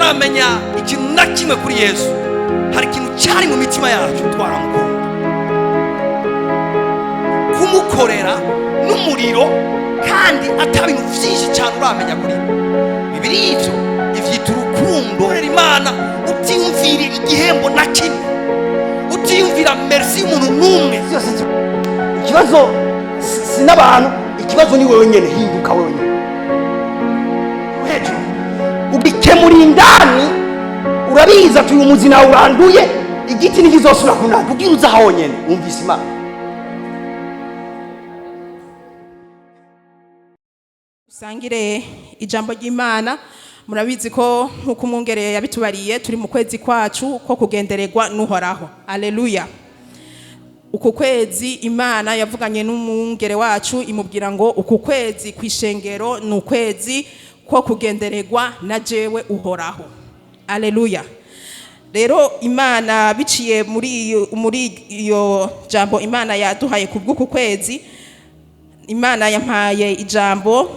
tutaramenya ikintu na kimwe kuri Yesu, hari ikintu cyari mu mitima yacu twaramukunda. Kumukorera n'umuriro kandi atabintu byinshi cyane uramenya kuri Bibiri ivyo ivyita urukundo. Rero Imana utiyumvira igihembo na kimwe, utiyumvira merci y'umuntu n'umwe. Ikibazo sinabantu, ikibazo ni wewe nyene. Hinduka wewe nyene hejuru ubikemura indani. Urabiza tuyu umuzi nawe uranduye, igiti ntikizosubira kunaka ugira uza aho nyene. Umvise Imana. Sangire ijambo ry'Imana. Murabizi ko nkuko umwungere yabitubariye turi mu kwezi kwacu ko kugendererwa n'Uhoraho. Alleluia. Uku kwezi Imana yavuganye n'umwungere wacu imubwira ngo uku kwezi kwishengero ni ukwezi ko kugendererwa na jewe Uhoraho. Alleluia. Rero Imana biciye muri iyo jambo Imana yaduhaye kubw'uku kwezi, Imana yampaye ijambo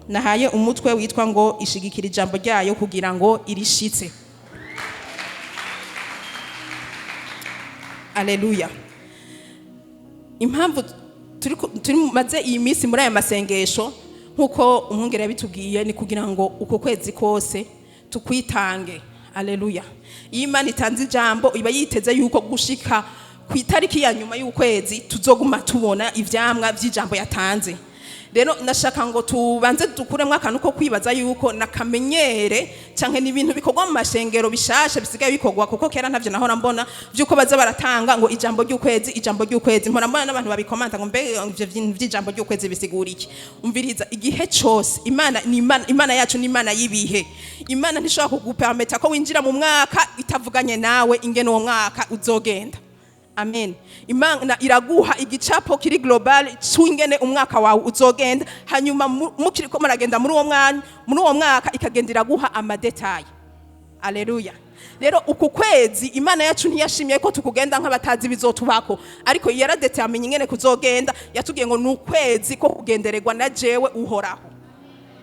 nahaye umutwe witwa ngo ishigikira ijambo ryayo kugira ngo irishitse. Alleluia. Impamvu turi maze iyi minsi muri aya masengesho nkuko umwungere yabitubwiye ni kugira ngo uko kwezi kose tukwitange. Alleluia. Imana itanze ijambo iba yiteze yuko gushika ku itariki ya nyuma y'ukwezi tuzoguma tubona ivyamwa vy'ijambo yatanze. Rero nashaka ngo tubanze dukuremwe akantu ko kwibaza yuko nakamenyere canke n'ibintu bikorwa mu mashengero bishashe bisigaye bikorwa, kuko kera ntavyo nahora mbona vyuko baza baratanga ngo ijambo ry'ukwezi mpora mbona n'abantu babikomanta ngo mbe ivyo vy'ijambo ry'ukwezi bisigura iki. Umviriza, igihe cyose Imana yacu ni Imana y'ibihe. Imana ntishobora kugupermeta ko winjira mu mwaka itavuganye nawe ingene uwo mwaka uzogenda. Amen. Imana iraguha igicapo kiri global cy'ingene umwaka wawe uzogenda, hanyuma mukiriko maragenda muri uwo mwaka ikagendera guha amadetaye. Alleluia. Rero uku kwezi Imana yacu ntiyashimye ko tukugenda nk'abatazi bizotubako, ariko yaradetermine ingene kuzogenda. Yatubwiye ngo n'ukwezi ko kugendererwa na jewe Uhoraho.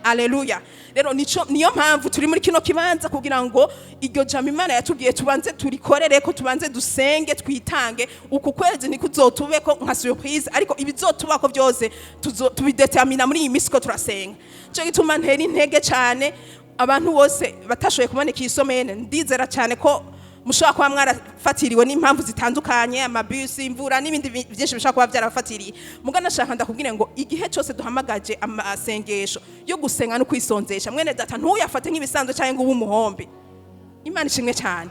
Alleluia. Rero niyo mpamvu turi muri kino kibanza kugira ngo iryo jambo Imana yatubwiye tubanze turikorere ko, tubanze dusenge twitange. Uku kwezi nikuzotubeko nka surprise, ariko ibizotubako byose tubidetermina muri iyi minsi ko turasenga. Cyo gituma ntera intege cyane abantu bose batashoboye kumanika isomene. Ndizera cyane ko mushobora kuba mwarafatiriwe n'impamvu zitandukanye, amabisi, imvura n'ibindi byinshi bishobora kuba byarafatiriye. Mugana nashaka ndakubwire ngo igihe cyose duhamagaje amasengesho yo gusenga no kwisonzesha, mwene data ntuyafate nk'ibisanzwe cyangwa ngo ubumuhombe. Imana ishimwe cyane.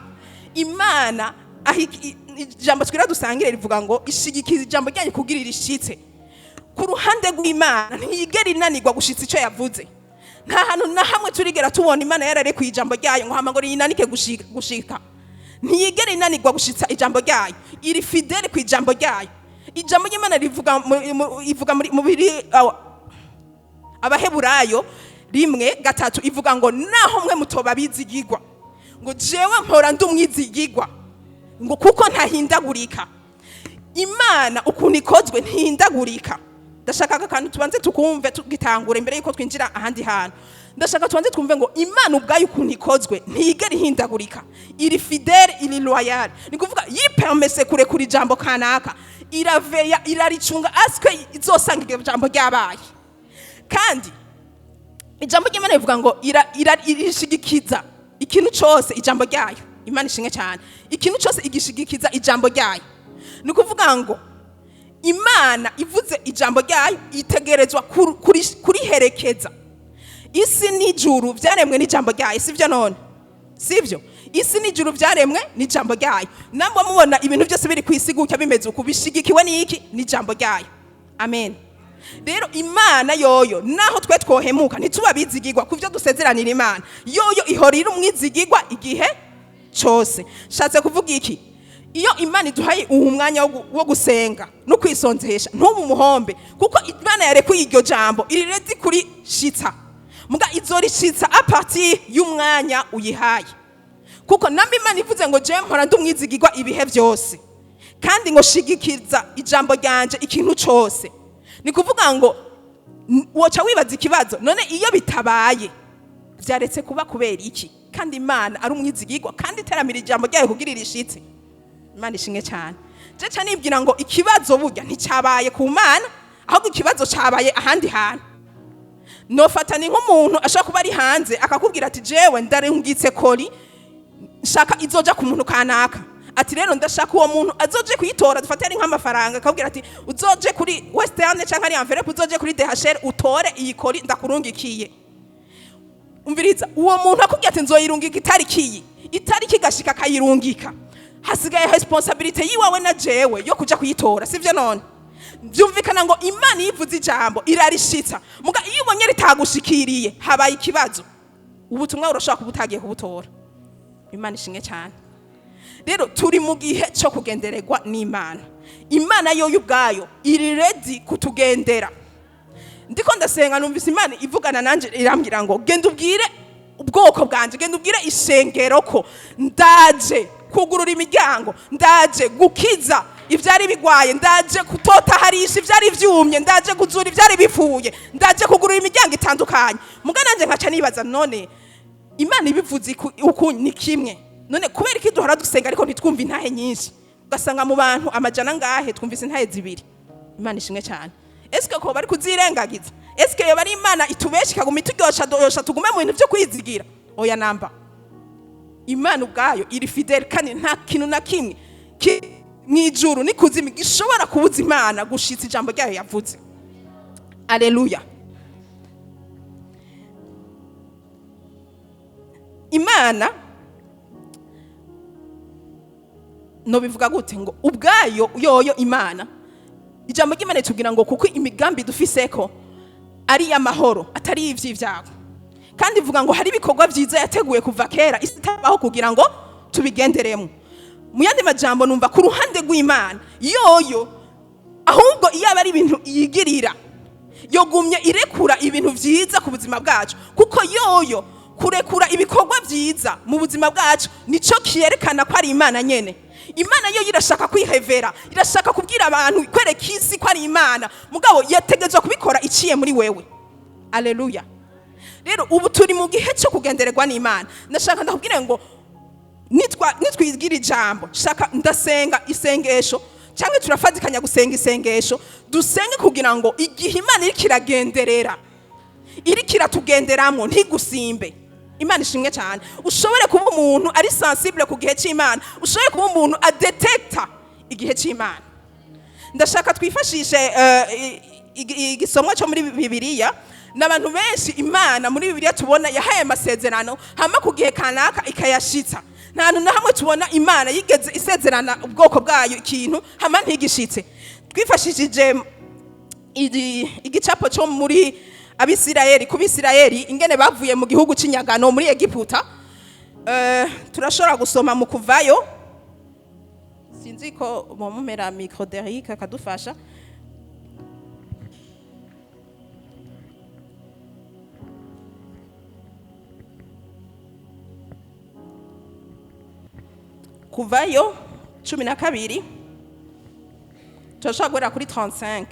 Imana ijambo twira dusangire rivuga ngo ishigikiza ijambo ryanyu kugira irishitse. Ku ruhande rw'Imana ntiyigera inanirwa gushitsa icyo yavuze. Nta hantu na hamwe turigera tubona Imana yarare ku ijambo ryayo ngo hamagore yinanike gushika. Ntiyigera inanirwa gushitsa ijambo ryayo, iri fidele ku ijambo ryayo. Ijambo ry'Imana ivuga muri Abaheburayo 1:3 ivuga ngo naho mwe mutoba bizigirwa ngo jewe mpora ndumwizigirwa ngo kuko ntahindagurika. Imana ukuntu ikozwe ntihindagurika. Ndashaka akantu tubanze tukumve tugitangura imbere yuko twinjira ahandi hantu. Ndashaka tubanze twumve ngo Imana ubwayo ukuntu ikozwe ntiyigera ihindagurika, iri fidele, iri loyal. Ni kuvuga yipermese kure kuri jambo kanaka, iraveya, iraricunga aske izosanga iryo jambo ryabaye. Kandi ijambo ry'Imana rivuga ngo irishigikiza ikintu cyose ijambo ryayo. Imana ishinge cyane, ikintu cyose igishigikiza ijambo ryayo. Ni kuvuga ngo Imana ivuze ijambo ryayo itegerezwa kuriherekeza. Isi n'ijuru byaremwe n'ijambo ryayo, sivyo none? Sivyo? Isi n'ijuru byaremwe n'ijambo ryayo. Namwe mubona ibintu byose biri kwisiga bimeze uko bishigikiwe n'iki? N'ijambo ryayo. Amen. Rero Imana yoyo naho twe twohemuka ntituba bizigirwa kuvyo dusezeranira Imana. Yoyo ihorira umwizigirwa igihe cyose. Shatse kuvuga iki? Iyo Imana iduhaye umwanya wo gusenga no kwisonzesha ntubu muhombe, kuko Imana yarekuye iryo jambo irirezi kuri shitsa. Muga izorishitsa a partir y'umwanya uyihaye. Kuko nambi Imana ivuze ngo je mpora ndumwizigirwa ibihe byose, kandi ngo shigikiza ijambo ryanje ikintu cyose. Ni kuvuga ngo woca wibaza ikibazo, none iyo bitabaye byaretse kuba kubera iki? kandi Imana ari umwizigirwa kandi iteramira ijambo ryayo kugira irishitse. Imana ishimwe cyane. Jeca nibwira ngo ikibazo burya nticyabaye ku Mana ahubwo ikibazo cyabaye ahandi hantu. Nofatani nk'umuntu ashaka kuba ari hanze akakubwira ati jewe ndarungitse kori shaka izoja ku muntu kanaka. Ati rero ndashaka uwo muntu azoje kuyitora dufate ari nk'amafaranga akabwira ati uzoje kuri Western cyangwa ari envelope uzoje kuri DHL utore iyi kori ndakurungikiye. Umviriza uwo muntu akubwira ati nzoyirungika itariki gashika kayirungika. Hasigaye responsibility yiwawe na jewe yo kuja kuyitora sivyo none. Byumvikana ngo Imana yivuze ijambo irarishitsa. Muga iyo ubonye ritagushikiriye habaye ikibazo. Ubutumwa urashaka kubutagiye kubutora. Imana ishimwe cyane. Rero turi mu gihe cyo kugendererwa n'Imana. Imana yo ubwayo iri ready kutugendera. Ndiko ndasenga numvise Imana ivugana nanje irambwira ngo genda ubwire ubwoko bwanje, genda ubwire isengero ko ndaje kugurura imiryango, ndaje gukiza ivyari bigwaye, ndaje kutota harisha ivyari vyumye, ndaje kuzura ivyari bipfuye, ndaje kugurura imiryango itandukanye. Muga nanje nkaca nibaza none Imana ibivuze uku ni kimwe. None kubera iki duhora dusenga ariko ntitwumva intahe nyinshi? Ugasanga mu bantu amajana ngahe twumvise intahe zibiri. Imana ishimwe cyane. Eske ko bari kuzirengagiza? Eske yo bari Imana itubeshika guma ituryosha tugume mu bintu byo kwizigira? Oya namba. Imana ubwayo iri fidele kandi nta kintu na kimwe mwijuru ni kuzimi gishobora kubuza Imana gushitsa ijambo ryayo yavuze. Alleluia. Imana no bivuga gute ngo ubwayo yoyo Imana ijambo ry'Imana tubwira ngo kuko imigambi dufiseko ari amahoro atari ivy'ivyago kandi ivuga ngo hari ibikorwa byiza yateguye kuva kera isitabaho kugira ngo tubigenderemo. Mu yandi majambo numva ku ruhande rw'Imana yoyo ahubwo iyo ari ibintu yigirira yogumye irekura ibintu vyiza ku buzima bwacu kuko yoyo kurekura ibikorwa vyiza mu buzima bwacu nico kiyerekana ko ari Imana nyene. Imana yo irashaka kwihevera, irashaka kubwira abantu kwereka isi ko ari Imana mugabo yategezwe kubikora iciye muri wewe. Alleluia. Rero ubu turi mu gihe cyo kugendererwa n'Imana. Ndashaka ndakubwire ngo nitwigira ijambo shaka ndasenga isengesho cyangwa turafadikanya gusenga isengesho dusenge kugira ngo igihe Imana iri kiragenderera iri kiratugenderamo ntigusimbe. Imana ishimwe cyane. Ushobore kuba umuntu ari sensible ku gihe cy'Imana, ushobore kuba umuntu adetecta igihe cy'Imana. Ndashaka twifashishe igisomwa cyo muri Bibiliya n'abantu benshi Imana muri Bibiliya tubona yahaye amasezerano hama ku gihe kanaka ikayashitsa. Nta hantu na hamwe tubona Imana yigeze isezerana ubwoko bwayo ikintu hama ntigishitse. Twifashishije igicapo cyo muri Abisirayeli ku Bisirayeli ingene bavuye mu gihugu cy'inyagano muri Egiputa. Turashobora gusoma mu Kuvayo. Sinzi ko bomumera micro Derrick akadufasha. Kuvayo 12 turashobora kuri 35.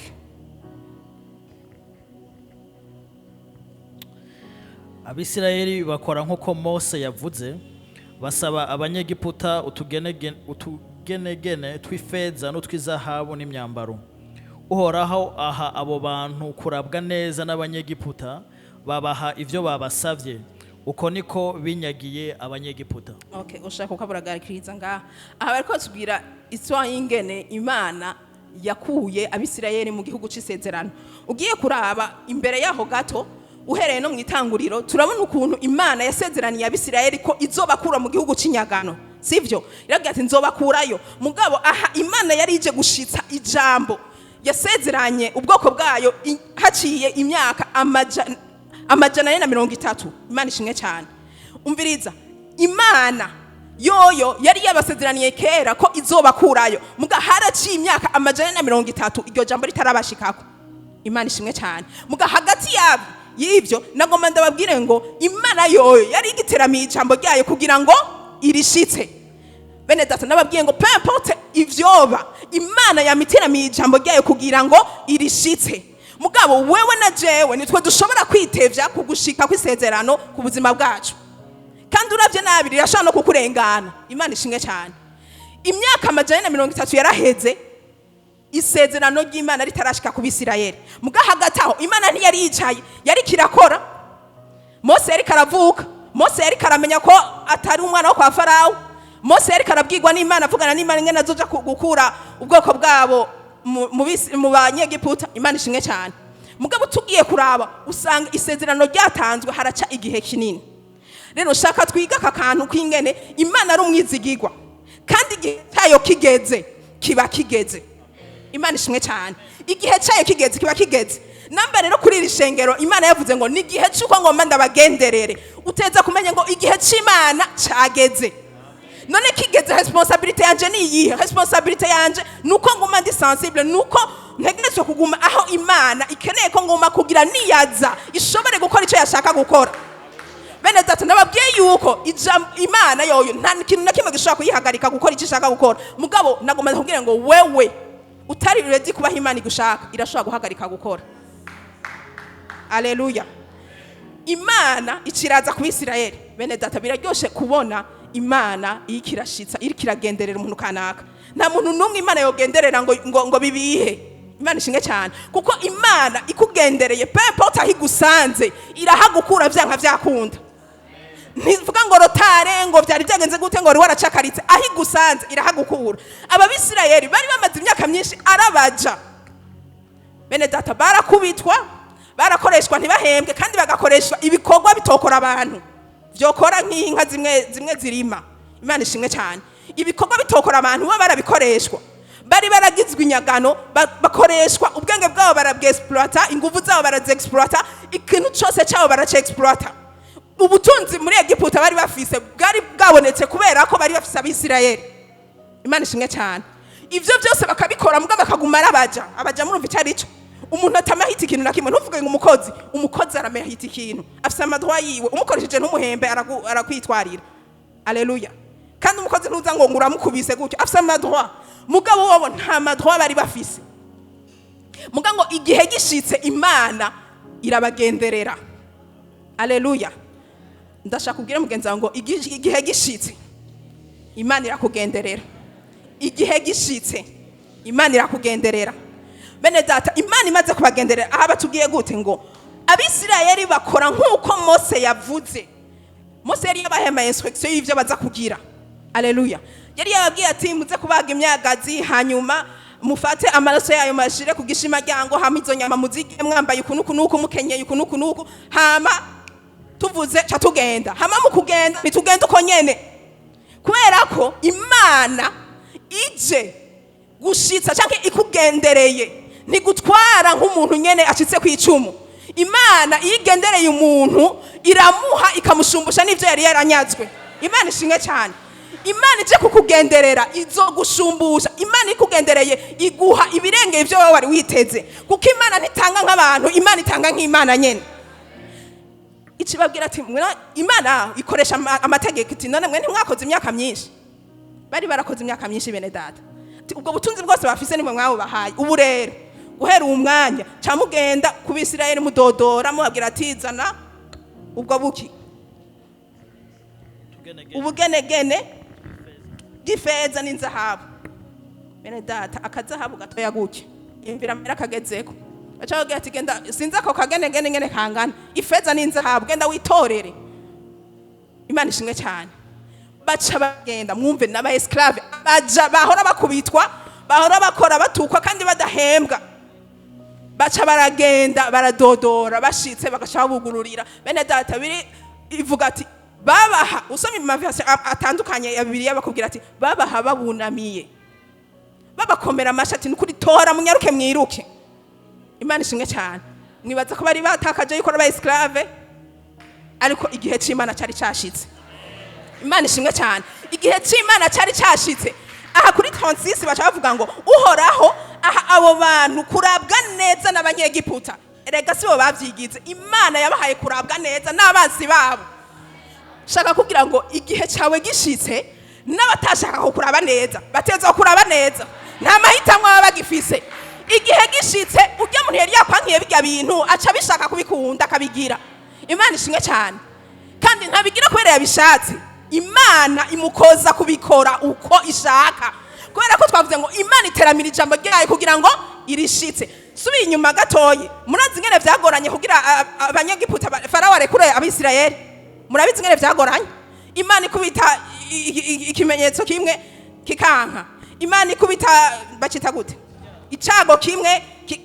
Abisirayeli bakora nk'uko Mose yavuze basaba abanyegiputa utugenegene tw'ifeza n'utw'izahabu n'imyambaro. Uhoraho aha abo bantu kurabwa neza n'abanyegiputa babaha ivyo babasavye. Uko niko binyagiye abanyegiputa. Okay, ushaka ukaburagarikiriza ngaha. Aha bariko tubwira iswa y'ingene Imana yakuye Abisirayeli mu gihugu c'isezerano. Ugiye kuraba imbere yaho gato uhereye no mu itanguriro turabona ukuntu Imana yasezeraniye Abisirayeli ko izobakura mu gihugu cy'inyagano. Sivyo? Iragira ati nzobakurayo. Mugabo aha Imana yari ije gushitsa ijambo. Yasezeranye ubwoko bwayo haciye imyaka amajana 430. Imana ishimwe cyane. Umviriza Imana yoyo yari yabasezeraniye kera ko izobakurayo. Muga haraciye imyaka 430 iryo jambo ritarabashikako. Imana ishimwe cyane. Muga hagati yabo yivyo nagoma ndababwire ngo Imana yoyo yari igiteramiye ijambo ryayo kugira ngo irishitse. Bene data nababwiye ngo peu importe ivyoba Imana yamiteramiye ijambo ryayo kugira ngo irishitse. Mugabo wewe na jewe nitwe dushobora kwitevya kugushika kw'isezerano ku buzima bwacu. Kandi kandi uravye nabi rirashobora no kukurengana. Imana ishimwe cyane. Imyaka 130 yaraheze isezerano ry'Imana ritarashika ku Bisirayeli. Muga hagati aho Imana ntiyari yicaye, yari kirakora. Mose yari karavuka, Mose yari karamenya ko atari umwana wo kwa Farawo. Mose yari karabwirwa n'Imana, avugana n'Imana ingene azoja gukura ubwoko bwabo mu banyegiputa. Imana ishimwe cyane. Mugabo tugiye kuraba usanga isezerano ryatanzwe haraca igihe kinini. Rero shaka twiga akakantu kwingene Imana ari umwizigirwa, kandi igihe cyayo kigeze kiba kigeze. Imana ishimwe cyane. Igihe cyayo kigeze kiba kigeze. Namba rero kuri iri shengero Imana yavuze ngo ni igihe cy'uko ngomba ndabagenderere. Uteza kumenya ngo igihe cy'Imana cyageze. None kigeze, responsabilité yanje ni iyihe? Responsabilité yanje nuko nguma ndi sensible, nuko ntegerezwa kuguma aho Imana ikeneye ko nguma kugira niyaza ishobore gukora icyo yashaka gukora. Bene data nababwiye yuko Imana yoyo nta kintu na kimwe gishobora kuyihagarika gukora icyo ishaka gukora. Mugabo nagomba kugira ngo wewe utari ready kubaho Imana igushaka, irashobora guhagarika gukora. Haleluya. Imana ikiraza ku Bisirayeli. Bene data biraryoshe kubona Imana ikirashitsa iri kiragenderera umuntu kanaka. Nta muntu numwe Imana yogenderera ngo bibihe. Imana ishinge cyane kuko Imana ikugendereye pepo ahigusanze irahagukura vyanka vyakunda. Ntivuga ngo rotare ngo byari byagenze gute ngo wari waracakaritse, ahigusanze irahagukura. Ababisirayeli bari bamaze imyaka myinshi arabaja. Bene data barakubitwa, barakoreshwa ntibahembwe, kandi bagakoreshwa ibikorwa bitokora abantu vyokora nk'inka zimwe zirima. Imana ishimwe cyane. Ibikorwa bitokora abantu bo barabikoreshwa, bari baragizwe inyagano, bakoreshwa ubwenge bwabo barabwexploita, ingufu zabo barazexploita, ikintu cyose cyabo baracexploita. Ubutunzi muri Egiputa bari bafise bwari bwabonetse kubera ko bari bafise Abisirayeli. Imana ishimwe cyane. Ivyo byose bakabikora mbwa bakaguma abaja murumva cyari cyo. Umuntu atamahita ikintu na kimwe, ntuvuge ngo umukozi aramahita ikintu, afise amadroit yiwe, umukoresheje ntumuhembe arakwitwarira. Alleluia. Kandi umukozi ntuza ngo nguramukubise gutyo, afise amadroit. Mugabo wobo nta madroit bari bafise. Muga ngo igihe gishitse Imana irabagenderera. Alleluia. Ndashaka kubwira mugenzi wangu ngo igihe gishitse Imana irakugenderera. Igihe gishitse Imana irakugenderera. Bene data Imana imaze kubagenderera aha batugiye gute ngo Abisirayeli bakora nkuko Mose yavuze. Mose yari yabahema instruction y'ivyo baza kugira. Alleluia. Yari yababwiye ati muze kubaga imyagazi, hanyuma mufate amaraso yayo mashire ku gishima ryango, hama izo nyama muzige mwambaye ukunuku mukenyeye ukunuku, hama tuvuze cha tugenda. Hama mu kugenda nitugenda uko nyene, kubera ko Imana ije gushitsa canke ikugendereye ntigutwara nk'umuntu nyene acitse kwicumu. Imana igendereye umuntu iramuha ikamushumbusha n'ivyo yari yaranyazwe. Imana ishimwe cyane. Imana ije kukugenderera izogushumbusha. Imana ikugendereye iguha ibirengeye ivyo wari witeze, kuko Imana ntitanga nk'abantu, Imana itanga nk'Imana nyene. Ikibabwira ati Imana ikoresha amategeko, iti none mwe ntimwakoze imyaka myinshi. Bari barakoze imyaka myinshi bene data. Ubwo butunzi bwose bafise nimwe mwabo bahaye. Ubu rero guhera umwanya camugenda ku Bisirayeli mudodora mubabwira ati zana ubwo buki ubugenegene gifeza n'inzahabu. Bene data akazahabu gatoya guke imvira mera kagezeko, bacavuga ati genda sinza ako kagenegene ngene kangana, ifeza n'inzahabu genda witorere. Imana ishimwe cyane. Baca bagenda mwumve n'aba esclave baja bahora bakubitwa, bahora bakora batukwa kandi badahembwa. Baca baragenda baradodora, bashitse bagaca bugururira. Bene data biri ivuga ati babaha, usome mu mavasi atandukanye ya Bibiliya bakubwira ati babaha babunamiye, babakomera amashati n'ukuri tora munyaruke mwiruke. Imana ishimwe cyane. Mwibaza ko bari batakaje yuko aba esclave, ariko igihe cy'Imana cyari cyashitse. Imana ishimwe cyane. Igihe cy'Imana cyari cyashitse. Aha kuri 36 bacha bavuga ngo uhoraho aha abo bantu kurabwa neza n'abanyegiputa. Erega sibo bavyigize, Imana yabahaye kurabwa neza n'abazi babo. Shaka kugira ngo igihe cyawe gishitse n'abatashaka ko kuraba neza bateza kuraba neza, nta mahitamwe baba bagifise. Igihe gishitse urya muntu yari yakwankiye bijya bintu aca bishaka kubikunda akabigira. Imana ishimwe cyane. kandi ntabigira kubera yabishatse. Imana imukoza kubikora uko ishaka, kubera ko twavuze ngo Imana iteramira ijambo ryayo kugira ngo irishitse. Subiye inyuma gatoyi, murazi ingene vyagoranye kugira abanyegiputa Farawo arekure Abisirayeli. Murabizi ingene vyagoranye. Imana ikubita ikimenyetso kimwe kikanka. Imana ikubita bacita gute? Icago kimwe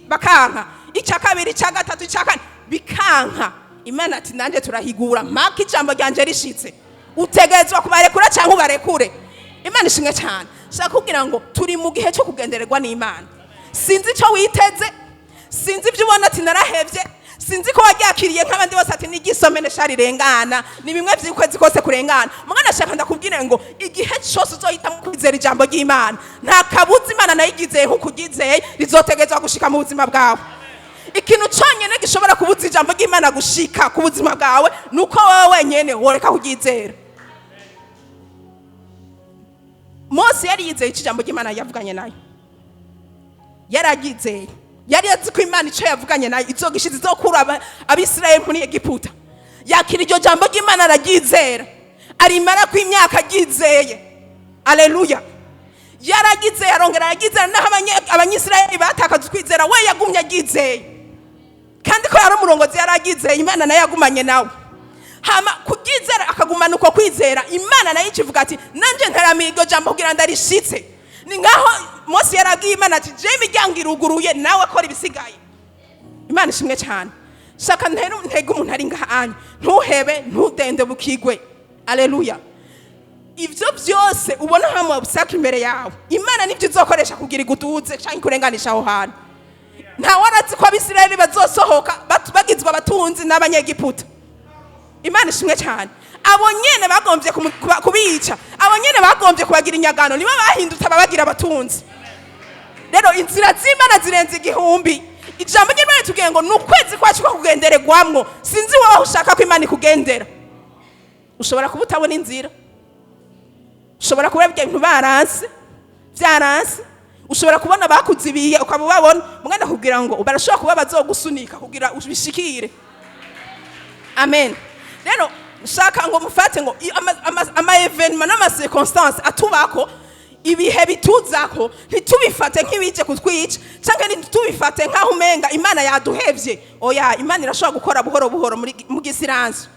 bakanka. Ica kabiri, ica gatatu, ica kane bikanka. Imana ati nanje turahigura maka ijambo ryanje rishitse. Utegezwa kubarekura cyangwa ubarekure. Imana ishimwe cyane. Shaka kugira ngo turi mu gihe cyo kugendererwa n'Imana. Sinzi icyo witeze, sinzi ibyo ubona ati narahevye, sinzi ko waryakiriye nk'abandi bose ati n'igisomene sharirengana, ni bimwe vy'ukwezi kose kurengana. Mugana shaka ndakubwire ngo igihe cyose uzohita mu kwizera ijambo ry'Imana, nta kabuza Imana nayigizeye nko kugizeye rizotegezwa gushika mu buzima bwawe. Ikintu cyonyene gishobora kubuza ijambo ry'Imana gushika ku buzima bwawe nuko wowe wenyene woreka kugizera. Mose yari yizeye ijambo ry'Imana yavuganye nayo. Yaragizeye. Yari azi ko Imana ico yavuganye nayo izogishiza izokura Abisirayeli muri Egiputa. Yakira iryo jambo ry'Imana aragizera. Arimara ku imyaka agizeye. Haleluya. Yaragizeye arongera aragizera naho abanyisirayeli batakaza kwizera we yagumye agizeye. Kandi ko yari umurongozi yaragizeye Imana nayo yagumanye nawe. Hama kugizera akagumana uko kwizera Imana nayo ikivuga ati nanje ntaramiye iryo jambo kugira ndarishitse. Ni ngaho Mose yaragiye Imana ati je imiryango iruguruye nawe kora ibisigaye. Imana ishimwe cyane. Shaka ntego umuntu ari ngahanye ntuhebe ntudende bukigwe. Haleluya. Ivyo byose ubona hamwe busaka imbere yawe Imana nivyo izokoresha kugira igutuze cyangwa kurenganisha aho hantu. Nta warazi ko Abisirayeli bazosohoka bagizwe abatunzi n'abanyegiputa. Imana ishimwe cyane. Abo nyene bagombye kubica, abo nyene bagombye kubagira inyagano nibo bahindutse ababagira abatunzi. Rero inzira z'Imana zirenze igihumbi. Ijambo ry'Imana tugiye ngo nukwezi kwacu ko kugendererwamwo. Sinzi wowe ushaka ko Imana ikugendera. Ushobora kubutabona inzira. Ushobora kubona ibintu baranse, byaranse. Ushobora kubona bakuzibiye ukabubabona, muganda kugira ngo barashobora kuba bazogusunika kugira ubishikire. Amen. Rero shaka ngo mufate ngo ama evenement n'ama circonstances atubako ibihe bituzako ntitubifate nk'ibije kutwica cyangwa ntitubifate nkaho umenga Imana yaduhevye. Oya, Imana irashobora gukora buhoro buhoro mu gisiranzo.